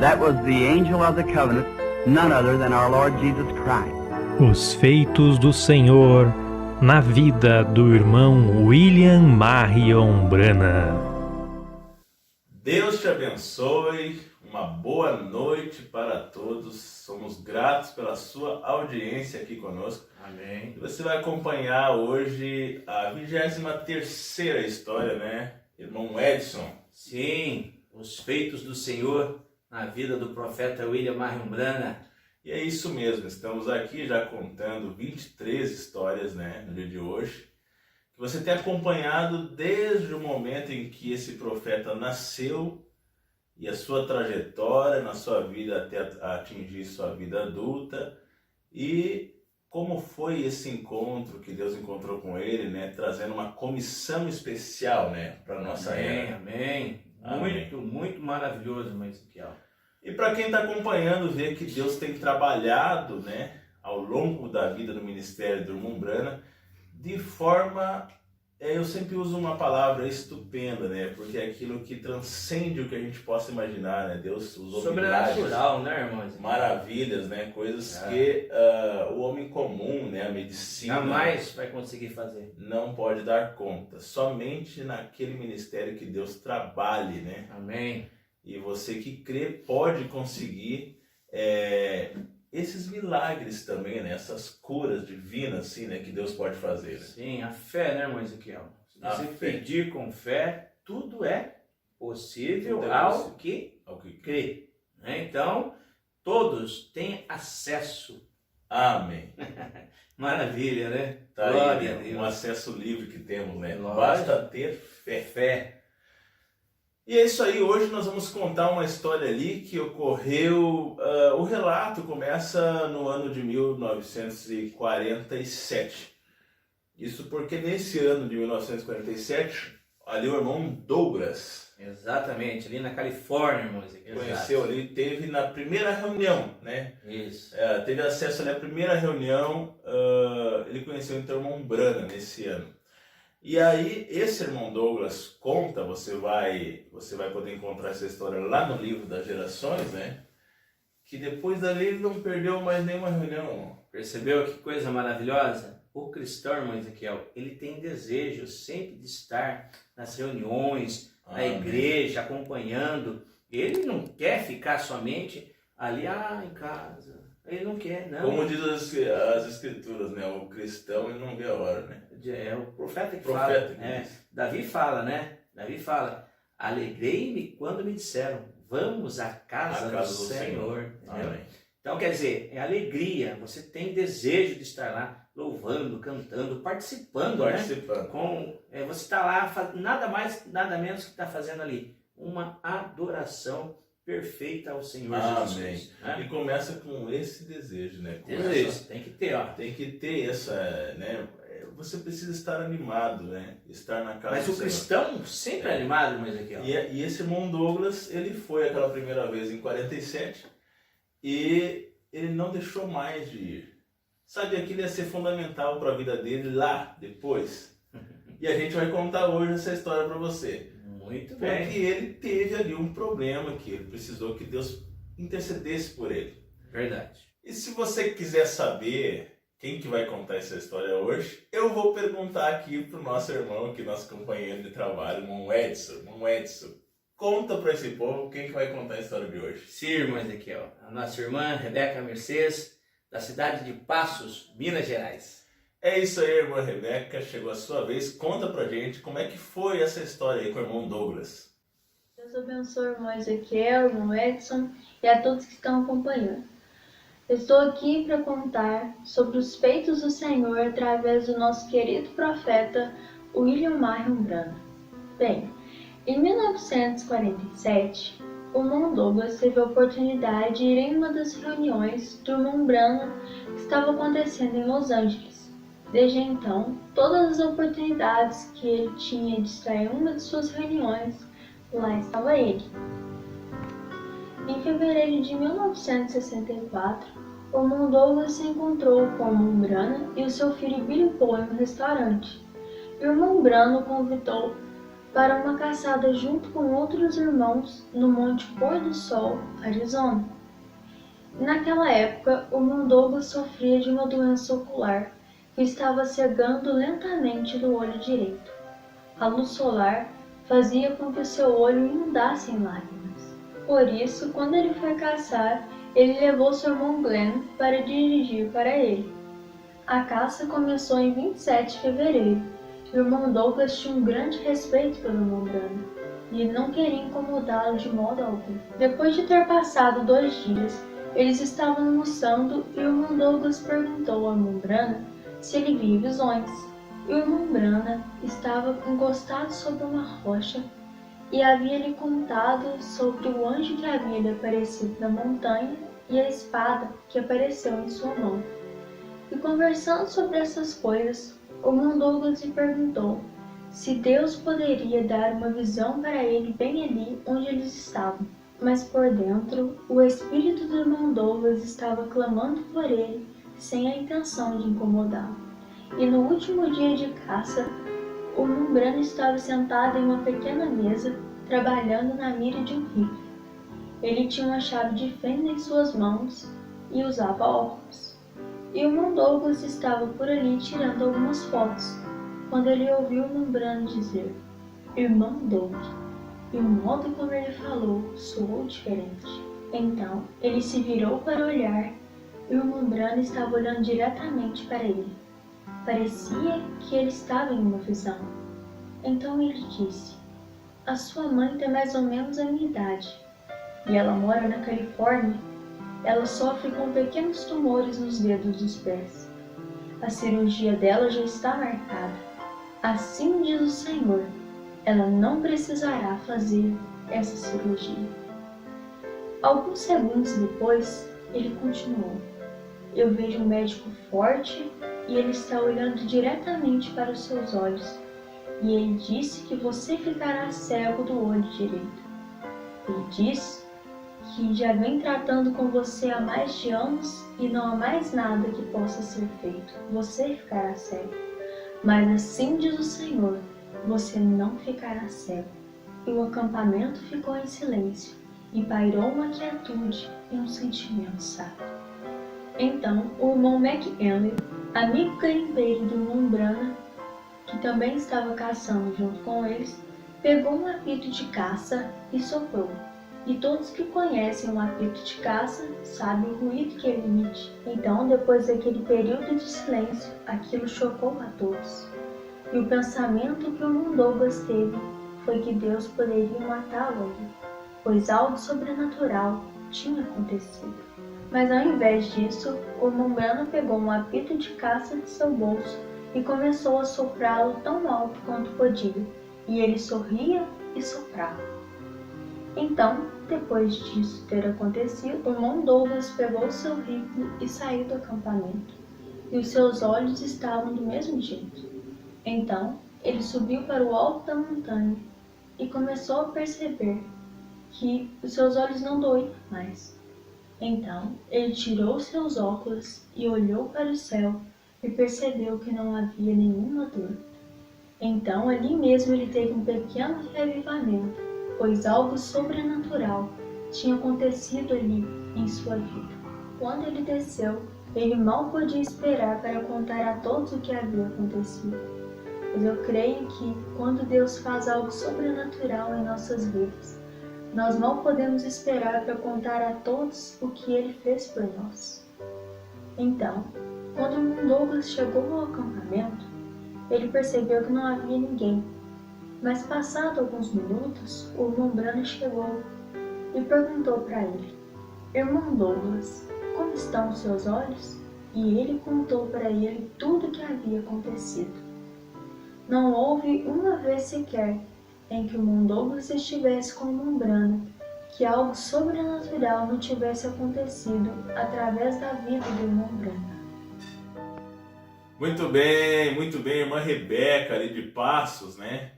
That was the angel of the covenant, none other than our Lord Jesus Christ. Os feitos do Senhor na vida do irmão William Marion Branham. Deus te abençoe, uma boa noite para todos. Somos gratos pela sua audiência aqui conosco. Amém. Você vai acompanhar hoje a 23ª história, né? Irmão Edson. Sim, os feitos do Senhor na vida do profeta William Marion Branham. E é isso mesmo, estamos aqui já contando 23 histórias, né, no dia de hoje, que você tem acompanhado desde o momento em que esse profeta nasceu e a sua trajetória na sua vida até atingir sua vida adulta e como foi esse encontro que Deus encontrou com ele, né, trazendo uma comissão especial, né, para nossa era. Amém. Muito maravilhoso, irmão Ezequiel. E para quem está acompanhando, vê que Deus tem trabalhado, né, ao longo da vida do ministério do irmão Branham, de forma, eu sempre uso uma palavra estupenda, né, porque é aquilo que transcende o que a gente possa imaginar, né, Deus usou sobrenatural, né, irmão Ezequiel? Maravilhas, né, coisas que o homem comum, né, a medicina jamais vai conseguir fazer. Não pode dar conta, somente naquele ministério que Deus trabalhe, né. Amém. E você que crê pode conseguir esses milagres também, né? Essas curas divinas, assim, né? Que Deus pode fazer. Né? Sim, a fé, né, irmão Ezequiel? Se você pedir com fé, tudo é possível, ao que crê. Né? Então, todos têm acesso. Amém. Maravilha, né? Tá Glória aí, a Deus. Um acesso livre que temos, né? Lógico. Basta ter fé. E é isso aí, hoje nós vamos contar uma história ali que ocorreu, o relato começa no ano de 1947. Isso porque nesse ano de 1947, ali o irmão Douglas... Exatamente, ali na Califórnia, irmão Ezequiel. Conheceu ali, teve na primeira reunião, né? Isso. Teve acesso ali à primeira reunião, ele conheceu então o irmão Branham nesse ano. E aí, esse irmão Douglas conta, você vai poder encontrar essa história lá no livro das gerações, né? Que depois dali ele não perdeu mais nenhuma reunião. Percebeu que coisa maravilhosa? O cristão, irmão Ezequiel, ele tem desejo sempre de estar nas reuniões, na igreja, acompanhando. Ele não quer ficar somente ali, em casa. Ele não quer, não. Como diz as escrituras, né? O cristão, ele não vê a hora, né? É o profeta que fala. Davi fala, né? Davi fala, alegrei-me quando me disseram, vamos à casa do Senhor. Então, quer dizer, é alegria. Você tem desejo de estar lá, louvando, cantando, participando. Né? Você está lá, nada mais, nada menos que está fazendo ali. Uma adoração perfeita ao Senhor Jesus. Né? E começa com esse desejo, né? Desejo, tem que ter, ó. Tem que ter essa, né? Você precisa estar animado, né? Estar na casa do Senhor. Mas o cristão sempre é animado, mas aqui, ó. E esse irmão Douglas, ele foi aquela primeira vez em 47 e ele não deixou mais de ir. Sabia que ele ia ser fundamental para a vida dele lá, depois. E a gente vai contar hoje essa história para você. Muito bem. Porque ele teve ali um problema que ele precisou que Deus intercedesse por ele. Verdade. E se você quiser saber quem que vai contar essa história hoje, eu vou perguntar aqui pro nosso irmão, aqui, nosso companheiro de trabalho, irmão Edson. Irmão Edson, conta para esse povo quem que vai contar a história de hoje. Sim, irmã Ezequiel. A nossa irmã Rebeca Mercedes, da cidade de Passos, Minas Gerais. É isso aí, irmã Rebeca, chegou a sua vez. Conta pra gente como é que foi essa história aí com o irmão Douglas. Deus abençoe o irmão Ezequiel, o irmão Edson e a todos que estão acompanhando. Eu estou aqui para contar sobre os feitos do Senhor através do nosso querido profeta William Marion Branham. Bem, em 1947, o irmão Douglas teve a oportunidade de ir em uma das reuniões do irmão Branham que estava acontecendo em Los Angeles. Desde então, todas as oportunidades que ele tinha de estar em uma de suas reuniões, lá estava ele. Em fevereiro de 1964, o irmão Douglas se encontrou com o irmão Branham e o seu filho Billy Paul em um restaurante. O irmão Branham convidou para uma caçada junto com outros irmãos no Monte Pôr do Sol, Arizona. Naquela época, o irmão Douglas sofria de uma doença ocular que estava cegando lentamente do olho direito. A luz solar fazia com que o seu olho inundasse em lágrimas. Por isso, quando ele foi caçar, ele levou seu irmão Glenn para dirigir para ele. A caça começou em 27 de fevereiro. O irmão Douglas tinha um grande respeito pelo irmão Branham e não queria incomodá-lo de modo algum. Depois de ter passado 2 dias, eles estavam almoçando e o irmão Douglas perguntou ao irmão Branham se ele via visões. E o irmão Branham estava encostado sobre uma rocha e havia lhe contado sobre o anjo que havia lhe aparecido na montanha e a espada que apareceu em sua mão. E conversando sobre essas coisas, o irmão Douglas lhe perguntou se Deus poderia dar uma visão para ele bem ali onde eles estavam. Mas por dentro, o espírito do irmão Douglas estava clamando por ele sem a intenção de incomodá-lo. E no último dia de caça, o irmão Branham estava sentado em uma pequena mesa, trabalhando na mira de um rifle. Ele tinha uma chave de fenda em suas mãos e usava óculos. E o irmão Douglas estava por ali tirando algumas fotos, quando ele ouviu o irmão Branham dizer: "Irmão Douglas", e o modo como ele falou soou diferente. Então, ele se virou para olhar e o irmão Branham estava olhando diretamente para ele. Parecia que ele estava em uma visão. Então ele disse: "A sua mãe tem mais ou menos a minha idade, e ela mora na Califórnia. Ela sofre com pequenos tumores nos dedos dos pés. A cirurgia dela já está marcada. Assim diz o Senhor, ela não precisará fazer essa cirurgia." Alguns segundos depois, ele continuou: "Eu vejo um médico forte e ele está olhando diretamente para os seus olhos. E ele disse que você ficará cego do olho direito. Ele diz que já vem tratando com você há mais de anos e não há mais nada que possa ser feito. Você ficará cego. Mas assim diz o Senhor, você não ficará cego." E o acampamento ficou em silêncio e pairou uma quietude e um sentimento sábio. Então, o irmão McHenry, amigo garimpeiro do irmão Branham, que também estava caçando junto com eles, pegou um apito de caça e soprou. E todos que conhecem um apito de caça sabem o ruído que ele emite. Então, depois daquele período de silêncio, aquilo chocou a todos. E o pensamento que o irmão Douglas teve foi que Deus poderia matá-lo ali, pois algo sobrenatural tinha acontecido. Mas ao invés disso, o irmão Branham pegou um apito de caça de seu bolso e começou a soprá-lo tão alto quanto podia, e ele sorria e soprava. Então, depois disso ter acontecido, o irmão Douglas pegou seu rifle e saiu do acampamento, e os seus olhos estavam do mesmo jeito. Então, ele subiu para o alto da montanha e começou a perceber que os seus olhos não doíam mais. Então, ele tirou seus óculos e olhou para o céu e percebeu que não havia nenhuma dor. Então, ali mesmo ele teve um pequeno reavivamento, pois algo sobrenatural tinha acontecido ali em sua vida. Quando ele desceu, ele mal podia esperar para contar a todos o que havia acontecido. Pois eu creio que quando Deus faz algo sobrenatural em nossas vidas, nós mal podemos esperar para contar a todos o que ele fez por nós. Então, quando o irmão Douglas chegou ao acampamento, ele percebeu que não havia ninguém. Mas passado alguns minutos, o irmão Branham chegou e perguntou para ele: "Irmão Douglas, como estão os seus olhos?" E ele contou para ele tudo o que havia acontecido. Não houve uma vez sequer em que o irmão Douglas estivesse com o irmão Branham que algo sobrenatural não tivesse acontecido através da vida do irmão Branham. Muito bem, irmã Rebeca ali de Passos, né?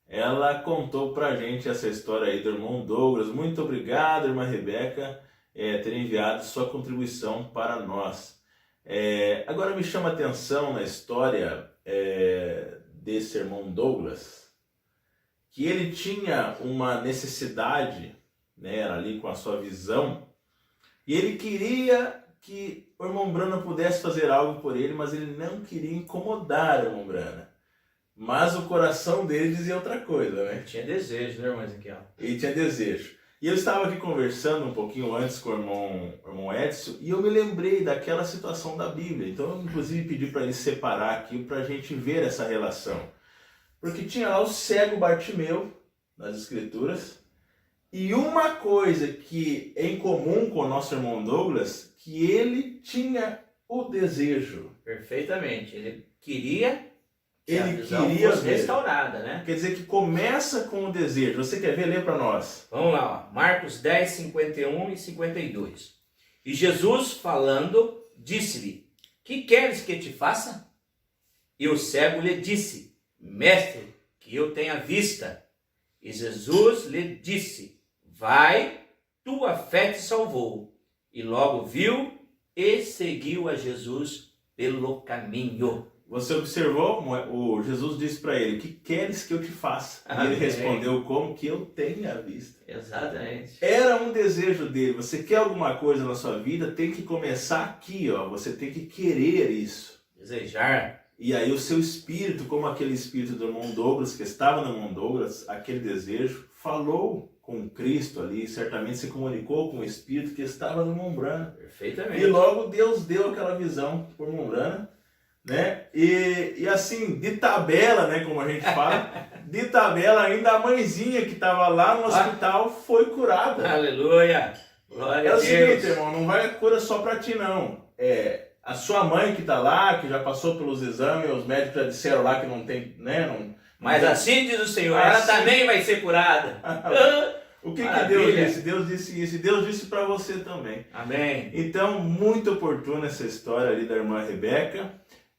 Ela contou pra gente essa história aí do irmão Douglas. Muito obrigado, irmã Rebeca, ter enviado sua contribuição para nós. Agora me chama a atenção na história desse irmão Douglas, que ele tinha uma necessidade, né, ali com a sua visão, e ele queria que o irmão Brana pudesse fazer algo por ele, mas ele não queria incomodar o irmão Brana. Mas o coração dele dizia outra coisa, né? Ele tinha desejo, né, irmão Ezequiel? Ele tinha desejo. E eu estava aqui conversando um pouquinho antes com o irmão Edson, e eu me lembrei daquela situação da Bíblia. Então eu inclusive pedi para ele separar aqui para a gente ver essa relação. Porque tinha lá o cego Bartimeu, nas Escrituras, e uma coisa que é em comum com o nosso irmão Douglas, que ele tinha o desejo. Perfeitamente. Ele queria que a Ele visão queria fosse ver. restaurada, né? Quer dizer que começa com o desejo. Você quer ver? Lê para nós. Vamos lá, ó. Marcos 10, 51 e 52. E Jesus, falando, disse-lhe: que queres que te faça? E o cego lhe disse: mestre, que eu tenha vista. E Jesus lhe disse: vai, tua fé te salvou. E logo viu e seguiu a Jesus pelo caminho. Você observou? O Jesus disse para ele: que queres que eu te faça? E ele Amém. respondeu: como que eu tenha vista. Exatamente. Era um desejo dele. Você quer alguma coisa na sua vida, tem que começar aqui, ó. Você tem que querer isso. Desejar. E aí o seu espírito, como aquele espírito do irmão Douglas, que estava no irmão Douglas, aquele desejo, falou com Cristo ali, certamente se comunicou com o espírito que estava no irmão Brana. Perfeitamente. E logo Deus deu aquela visão para o irmão Brana, né? E assim, de tabela, né, como a gente fala, de tabela ainda a mãezinha que estava lá no hospital foi curada. Aleluia. Glória É a o Deus. seguinte, irmão, não vai cura só para ti não. A sua mãe que está lá, que já passou pelos exames, os médicos já disseram lá que não tem, né? Mas assim diz o Senhor, ela Assim. também vai ser curada. O que Deus Maravilha. disse? Deus disse isso e Deus disse para você também. Amém. Então, muito oportuna essa história ali da irmã Rebeca.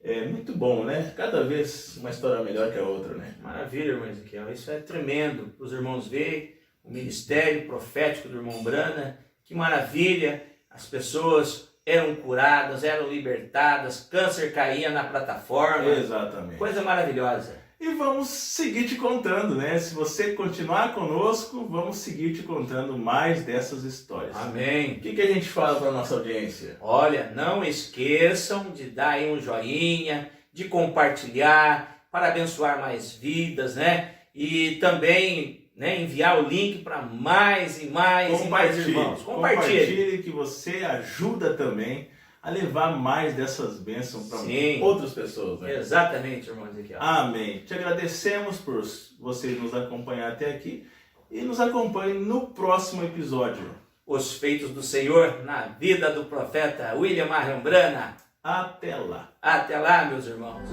É muito bom, né? Cada vez uma história melhor que a outra, né? Maravilha, irmão Ezequiel. Isso é tremendo para os irmãos verem o ministério profético do irmão Brana. Que maravilha. As pessoas eram curadas, eram libertadas, câncer caía na plataforma. Exatamente. Coisa maravilhosa. E vamos seguir te contando, né? Se você continuar conosco, vamos seguir te contando mais dessas histórias. Amém. O que a gente fala para nossa audiência? Olha, não esqueçam de dar aí um joinha, de compartilhar, para abençoar mais vidas, né? E também, né, enviar o link para mais e mais e mais irmãos. Compartilhe que você ajuda também a levar mais dessas bênçãos para outras pessoas, né? Exatamente, irmão Ezequiel. Amém. Te agradecemos por você nos acompanhar até aqui e nos acompanhe no próximo episódio. Os feitos do Senhor na vida do profeta William Marion Brana. Até lá. Até lá, meus irmãos.